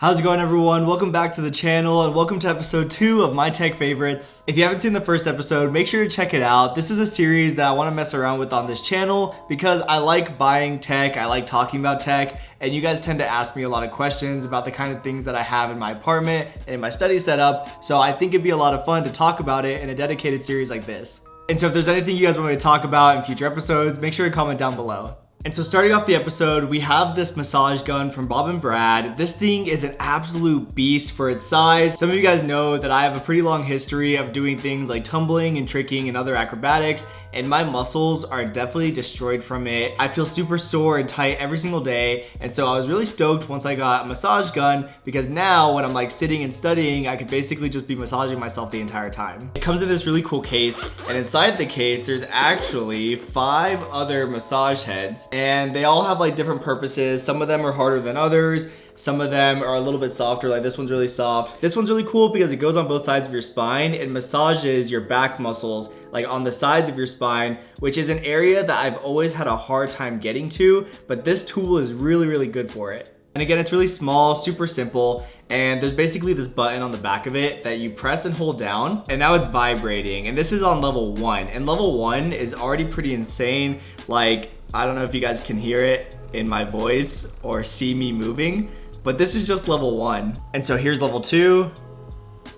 How's it going, everyone? Welcome back to the channel and welcome to episode 2 of My Tech Favorites. If you haven't seen the first episode, make sure to check it out. This is a series that I want to mess around with on this channel because I like buying tech, I like talking about tech, and you guys tend to ask me a lot of questions about the kind of things that I have in my apartment and in my study setup, so I think it'd be a lot of fun to talk about it in a dedicated series like this. And so if there's anything you guys want me to talk about in future episodes, make sure to comment down below. And so starting off the episode, we have this massage gun from Bob and Brad. This thing is an absolute beast for its size. Some of you guys know that I have a pretty long history of doing things like tumbling and tricking and other acrobatics, and my muscles are definitely destroyed from it. I feel super sore and tight every single day, and so I was really stoked once I got a massage gun because now when I'm like sitting and studying, I could basically just be massaging myself the entire time. It comes in this really cool case, and inside the case, there's actually 5 other massage heads, and they all have like different purposes. Some of them are harder than others. Some of them are a little bit softer, like this one's really soft. This one's really cool because it goes on both sides of your spine and massages your back muscles, like on the sides of your spine, which is an area that I've always had a hard time getting to, but this tool is really, really good for it. And again, it's really small, super simple, and there's basically this button on the back of it that you press and hold down, and now it's vibrating, and this is on level 1, and level 1 is already pretty insane. Like, I don't know if you guys can hear it in my voice or see me moving, but this is just level 1. And so here's level 2,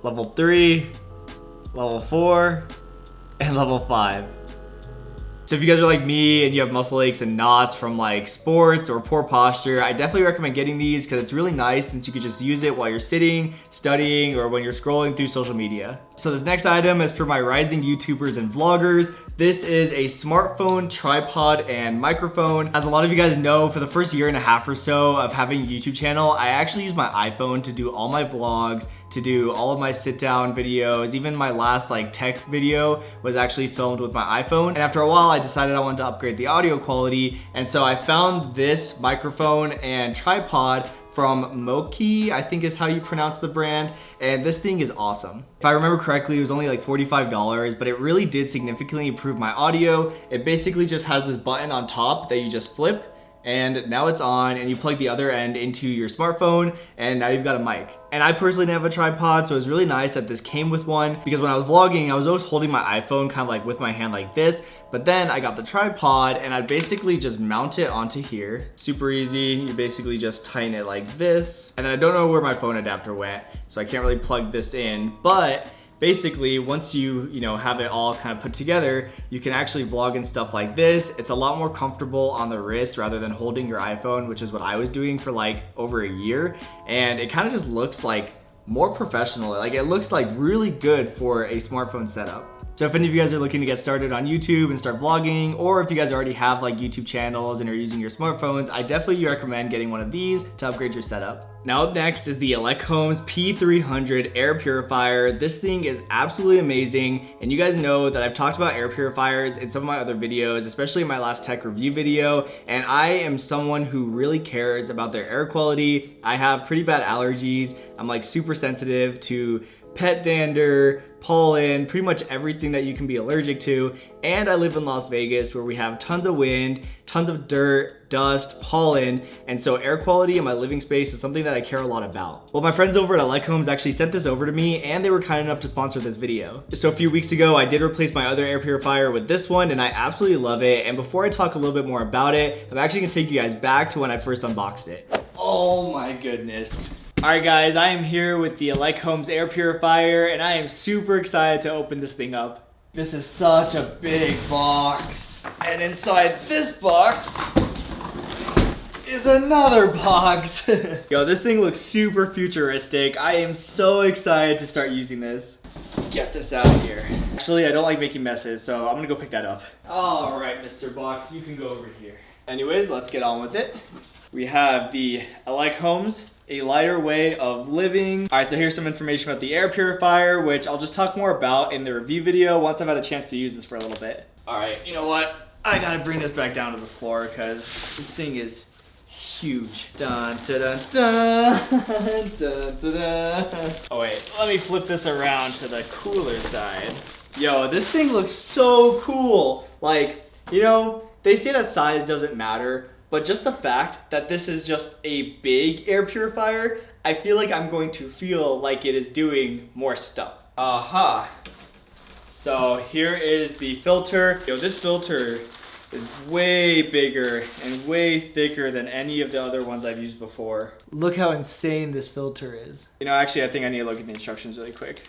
level 3, level 4, and level 5. So if you guys are like me and you have muscle aches and knots from like sports or poor posture, I definitely recommend getting these because it's really nice since you could just use it while you're sitting, studying, or when you're scrolling through social media. So this next item is for my rising YouTubers and vloggers. This is a smartphone, tripod, and microphone. As a lot of you guys know, for the first year and a half or so of having a YouTube channel, I actually use my iPhone to do all my vlogs, to do all of my sit down videos. Even my last like tech video was actually filmed with my iPhone. And after a while, I decided I wanted to upgrade the audio quality. And so I found this microphone and tripod from Moki, I think is how you pronounce the brand, and this thing is awesome. If I remember correctly, it was only like $45, but it really did significantly improve my audio. It basically just has this button on top that you just flip, and now it's on, and you plug the other end into your smartphone, and now you've got a mic. And I personally didn't have a tripod, so it was really nice that this came with one, because when I was vlogging, I was always holding my iPhone kind of like with my hand like this, but then I got the tripod, and I basically just mount it onto here. Super easy, you basically just tighten it like this, and then I don't know where my phone adapter went, so I can't really plug this in, but basically, once you have it all kind of put together, you can actually vlog and stuff like this. It's a lot more comfortable on the wrist rather than holding your iPhone, which is what I was doing for like over a year. And it kind of just looks like more professional. Like it looks like really good for a smartphone setup. So if any of you guys are looking to get started on YouTube and start vlogging, or if you guys already have like YouTube channels and are using your smartphones, I definitely recommend getting one of these to upgrade your setup. Now up next is the Elecom's P300 Airpurifier. This thing is absolutely amazing, and you guys know that I've talked about air purifiers in some of my other videos, especially in my last tech review video, and I am someone who really cares about their air quality. I have pretty bad allergies. I'm like super sensitive to pet dander, pollen, pretty much everything that you can be allergic to. And I live in Las Vegas where we have tons of wind, tons of dirt, dust, pollen, and so air quality in my living space is something that I care a lot about. Well, my friends over at Elecom's actually sent this over to me, and they were kind enough to sponsor this video. So a few weeks ago, I did replace my other air purifier with this one, and I absolutely love it. And before I talk a little bit more about it, I'm actually gonna take you guys back to when I first unboxed it. Oh my goodness. Alright guys, I am here with the Elecom's air purifier, and I am super excited to open this thing up. This is such a big box, and inside this box is another box. Yo, this thing looks super futuristic. I am so excited to start using this. Get this out of here. Actually, I don't like making messes, so I'm gonna go pick that up. Alright, Mr. Box, you can go over here. Anyways, let's get on with it. We have the Elecom's A Lighter Way of Living. All right, so here's some information about the air purifier, which I'll just talk more about in the review video once I've had a chance to use this for a little bit. All right, you know what? I gotta bring this back down to the floor because this thing is huge. Dun, dun, dun, dun, dun, dun, dun. Oh wait, let me flip this around to the cooler side. Yo, this thing looks so cool. Like, you know, they say that size doesn't matter, but just the fact that this is just a big air purifier, I feel like I'm going to feel like it is doing more stuff. Aha. So here is the filter. Yo, this filter is way bigger and way thicker than any of the other ones I've used before. Look how insane this filter is. You know, actually, I think I need to look at the instructions really quick.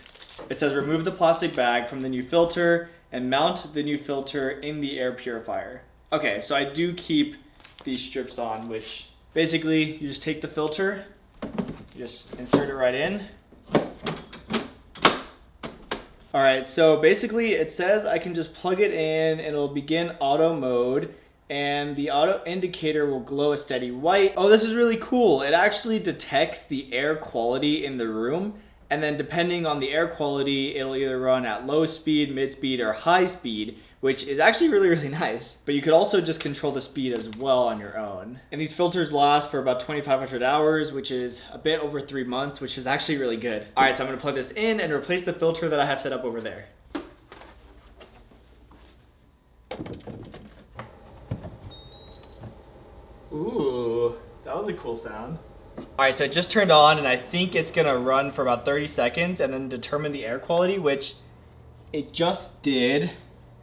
It says remove the plastic bag from the new filter and mount the new filter in the air purifier. Okay, so I do keep these strips on, which basically you just take the filter, you just insert it right in. All right, so basically it says I can just plug it in and it'll begin auto mode and the auto indicator will glow a steady white. Oh, this is really cool. It actually detects the air quality in the room, and then depending on the air quality, it'll either run at low speed, mid speed, or high speed, which is actually really, really nice. But you could also just control the speed as well on your own. And these filters last for about 2,500 hours, which is a bit over 3 months, which is actually really good. All right, so I'm gonna plug this in and replace the filter that I have set up over there. Ooh, that was a cool sound. All right, so it just turned on and I think it's gonna run for about 30 seconds and then determine the air quality, which it just did.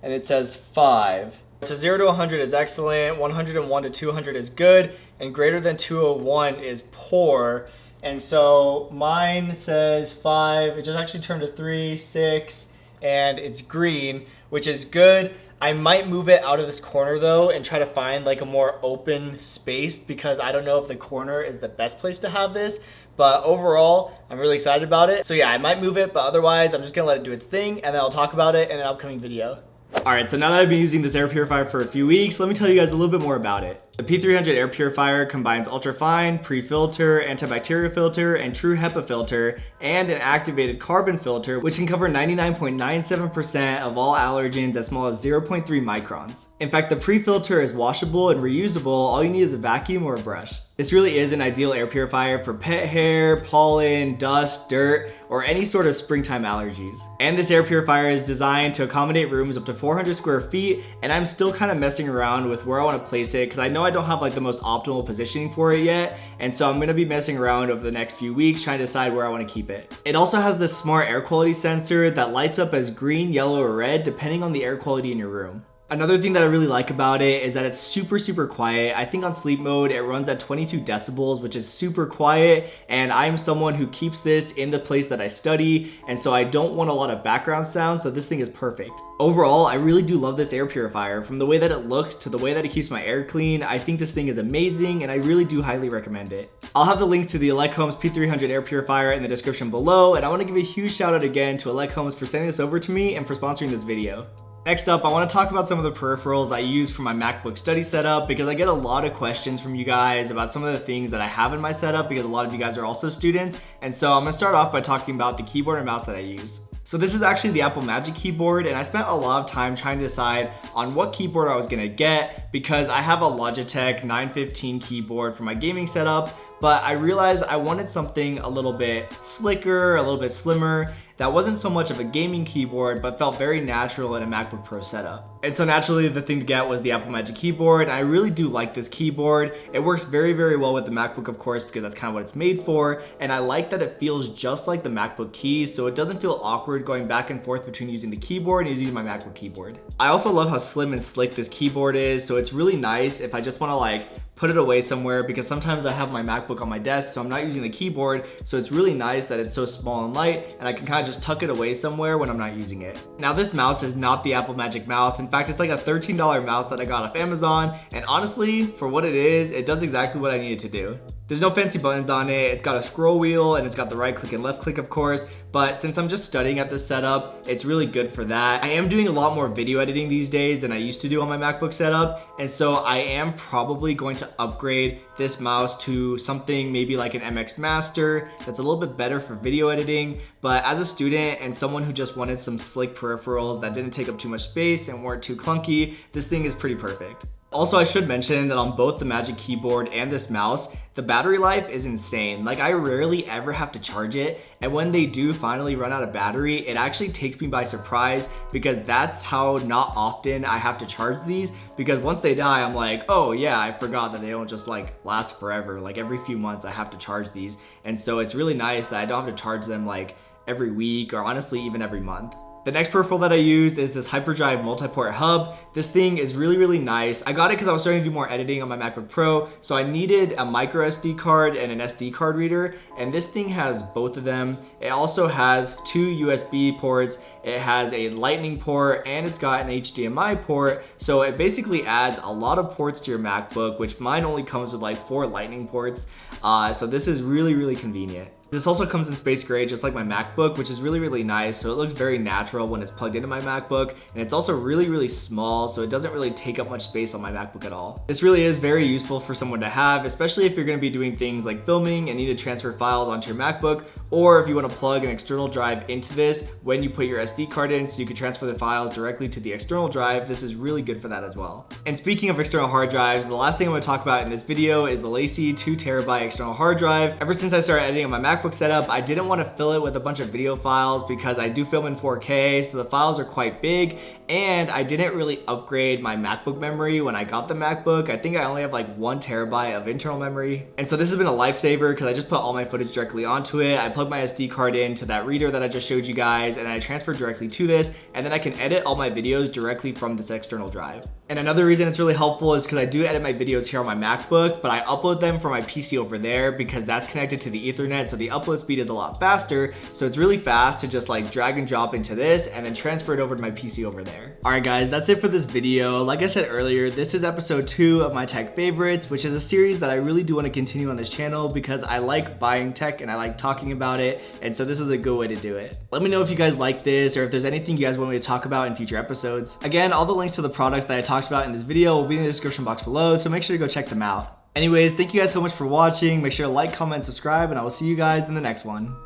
And it says 5. So 0 to 100 is excellent, 101 to 200 is good, and greater than 201 is poor. And so mine says 5, it just actually turned to 3, 6, and it's green, which is good. I might move it out of this corner though and try to find like a more open space, because I don't know if the corner is the best place to have this. But overall, I'm really excited about it. So yeah, I might move it, but otherwise I'm just gonna let it do its thing and then I'll talk about it in an upcoming video. All right, so now that I've been using this air purifier for a few weeks, let me tell you guys a little bit more about it. The P300 Air Purifier combines ultrafine, pre-filter, antibacterial filter, and true HEPA filter, and an activated carbon filter, which can cover 99.97% of all allergens as small as 0.3 microns. In fact, the pre-filter is washable and reusable. All you need is a vacuum or a brush. This really is an ideal air purifier for pet hair, pollen, dust, dirt, or any sort of springtime allergies. And this air purifier is designed to accommodate rooms up to 400 square feet, and I'm still kind of messing around with where I want to place it because I know I don't have like the most optimal positioning for it yet, and so I'm going to be messing around over the next few weeks trying to decide where I want to keep it. It also has this smart air quality sensor that lights up as green, yellow, or red depending on the air quality in your room. Another thing that I really like about it is that it's super quiet. I think on sleep mode it runs at 22 decibels, which is super quiet, and I'm someone who keeps this in the place that I study, and so I don't want a lot of background sound, so this thing is perfect. Overall, I really do love this air purifier. From the way that it looks to the way that it keeps my air clean, I think this thing is amazing, and I really do highly recommend it. I'll have the links to the Elechomes P300 Air Purifier in the description below, and I want to give a huge shout out again to Elechomes for sending this over to me and for sponsoring this video. Next up, I want to talk about some of the peripherals I use for my MacBook study setup, because I get a lot of questions from you guys about some of the things that I have in my setup, because a lot of you guys are also students. And so I'm going to start off by talking about the keyboard and mouse that I use. So this is actually the Apple Magic Keyboard, and I spent a lot of time trying to decide on what keyboard I was going to get, because I have a Logitech 915 keyboard for my gaming setup, but I realized I wanted something a little bit slicker, a little bit slimmer, that wasn't so much of a gaming keyboard, but felt very natural in a MacBook Pro setup. And so naturally the thing to get was the Apple Magic Keyboard, and I really do like this keyboard. It works very well with the MacBook, of course, because that's kind of what it's made for, and I like that it feels just like the MacBook keys, so it doesn't feel awkward going back and forth between using the keyboard and using my MacBook keyboard. I also love how slim and slick this keyboard is, so it's really nice if I just want to like put it away somewhere, because sometimes I have my MacBook on my desk, so I'm not using the keyboard, so it's really nice that it's so small and light, and I can kind of just tuck it away somewhere when I'm not using it. Now this mouse is not the Apple Magic Mouse. In fact, it's like a $13 mouse that I got off Amazon, and honestly, for what it is, it does exactly what I needed to do. There's no fancy buttons on it, it's got a scroll wheel, and it's got the right click and left click, of course, but since I'm just studying at this setup, it's really good for that. I am doing a lot more video editing these days than I used to do on my MacBook setup, and so I am probably going to upgrade this mouse to something maybe like an MX Master that's a little bit better for video editing. But as a student and someone who just wanted some slick peripherals that didn't take up too much space and weren't too clunky, this thing is pretty perfect. Also, I should mention that on both the Magic Keyboard and this mouse, the battery life is insane. Like, I rarely ever have to charge it, and when they do finally run out of battery, it actually takes me by surprise, because that's how not often I have to charge these, because once they die, I'm like, oh yeah, I forgot that they don't just like last forever. Like, every few months I have to charge these, and so it's really nice that I don't have to charge them like every week, or honestly even every month. The next peripheral that I use is this Hyperdrive Multiport Hub. This thing is really nice. I got it because I was starting to do more editing on my MacBook Pro, so I needed a micro SD card and an SD card reader, and this thing has both of them. It also has 2 USB ports, it has a Lightning port, and it's got an HDMI port, so it basically adds a lot of ports to your MacBook, which mine only comes with like 4 Lightning ports, so this is really convenient. This also comes in space gray, just like my MacBook, which is really nice. So it looks very natural when it's plugged into my MacBook, and it's also really small, so it doesn't really take up much space on my MacBook at all. This really is very useful for someone to have, especially if you're gonna be doing things like filming and need to transfer files onto your MacBook, or if you wanna plug an external drive into this when you put your SD card in, so you can transfer the files directly to the external drive. This is really good for that as well. And speaking of external hard drives, the last thing I'm gonna talk about in this video is the Lacy 2TB external hard drive. Ever since I started editing on my MacBook setup, I didn't want to fill it with a bunch of video files because I do film in 4K, so the files are quite big, and I didn't really upgrade my MacBook memory when I got the MacBook. I think I only have like 1 TB of internal memory, and so this has been a lifesaver because I just put all my footage directly onto it. I plug my SD card into that reader that I just showed you guys, and I transfer directly to this, and then I can edit all my videos directly from this external drive. And another reason it's really helpful is because I do edit my videos here on my MacBook, but I upload them from my PC over there because that's connected to the Ethernet, so the upload speed is a lot faster. So it's really fast to just like drag and drop into this and then transfer it over to my PC over there. Alright guys, that's it for this video. Like I said earlier, this is episode 2 of my tech favorites, which is a series that I really do want to continue on this channel because I like buying tech and I like talking about it, and so this is a good way to do it. Let me know if you guys like this or if there's anything you guys want me to talk about in future episodes. Again, all the links to the products that I talked about in this video will be in the description box below, so make sure to go check them out. Anyways, thank you guys so much for watching. Make sure to like, comment, subscribe, and I will see you guys in the next one.